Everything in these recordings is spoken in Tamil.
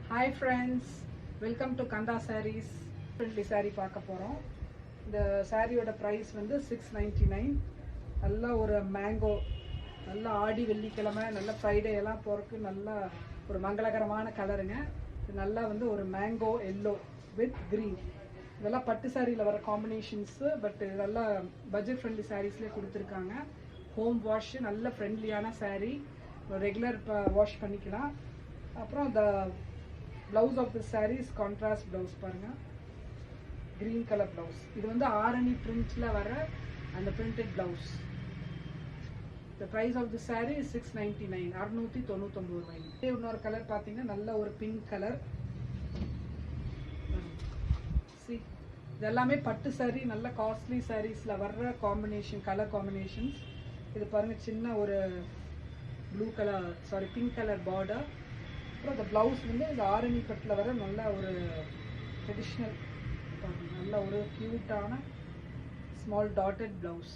Hi friends, welcome to Kanda Sarees. Friendly saree பார்க்க போறோம். இந்த சாரியோட பிரைஸ் வந்து 699. நல்ல ஒரு மேங்கோ, நல்ல ஆடி வெள்ளிக்கிழமை, நல்ல ஃப்ரைடே எல்லாம் போறதுக்கு நல்ல ஒரு மங்களகரமான கலருங்க. இது நல்லா வந்து ஒரு மேங்கோ எல்லோ வித் கிரீன். இதெல்லாம் பட்டு சாரியில் வர காம்பினேஷன்ஸ். பட் இதெல்லாம் பட்ஜெட் ஃப்ரெண்ட்லி சாரீஸ்லேயே கொடுத்துருக்காங்க. ஹோம் வாஷ், நல்ல ஃப்ரெண்ட்லியான சாரீ, ரெகுலர் வாஷ் பண்ணிக்கலாம். அப்புறம் இந்த blouse of the saree is contrast blouse பாருங்க, green color blouse. இது வந்து ஆரணி printல வர அந்த printed blouse. The price of the saree is 699, 699 ரூபாய். இன்னொரு கலர் பாத்தீங்கன்னா நல்ல ஒரு பிங்க் கலர். See, இதெல்லாமே பட்டு saree, நல்ல காஸ்ட்லி சாரீஸ்ல வர்ற காம்பினேஷன், கலர் காம்பினேஷன்ஸ். இது பாருங்க, சின்ன ஒரு blue colour, sorry pink colour border. அப்புறம் இந்த ப்ளவுஸ் வந்து இந்த ஆரணி பட்டில் வர நல்ல ஒரு ட்ரெடிஷ்னல், நல்ல ஒரு க்யூட்டான ஸ்மால் டாட்டட் ப்ளவுஸ்.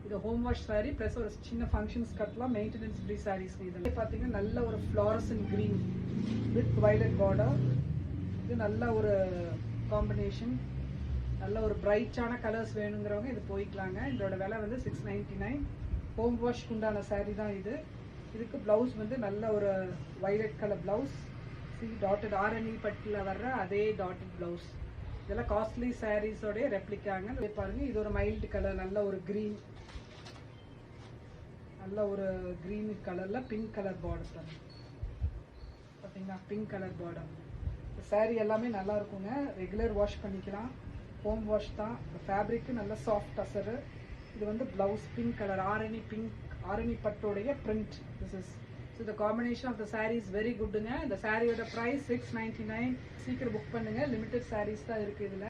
இது ஹோம் வாஷ் சாரீ ப்ளஸ் ஒரு சின்ன ஃபங்க்ஷன்ஸ் கட்டலாம், மெயின்டெனன்ஸ் ஃப்ரீ சாரீஸ். இதில் பார்த்தீங்கன்னா நல்ல ஒரு fluorescent green with violet border. இது நல்ல ஒரு காம்பினேஷன், நல்ல ஒரு பிரைட்டான கலர்ஸ் வேணுங்கிறவங்க இது போய்க்கலாங்க. இதோட விலை வந்து 699. ஹோம் வாஷ்க்கு உண்டான சாரீ தான் இது. இதுக்கு ப்ளவுஸ் வந்து நல்ல ஒரு violet colour blouse. Dotted Arani பட்டில் வர்ற அதே டாட்டட் ப்ளவுஸ். இதெல்லாம் காஸ்ட்லி சாரீஸோடைய ரெப்ளிக்காங்க. பாருங்க, இது ஒரு மைல்டு கலர், நல்ல ஒரு க்ரீன், நல்ல ஒரு க்ரீன் கலர்ல பிங்க் கலர் பார்டர் பாருங்க. பார்த்தீங்கன்னா பிங்க் கலர் பார்டர். சாரீ எல்லாமே நல்லா இருக்குங்க, ரெகுலர் வாஷ் பண்ணிக்கலாம், ஹோம் வாஷ் தான். ஃபேப்ரிக்கு நல்ல சாஃப்ட் டசரு. இது வந்து blouse pink colour, Arani pink, Arani பட்டோடைய print. This is so the combination of the sari is very குட்டுங்க. இந்த சாரியோட ப்ரைஸ் 699. சீக்கிரம் புக் பண்ணுங்க, லிமிடெட் சாரீஸ் தான் இருக்குது இதில்.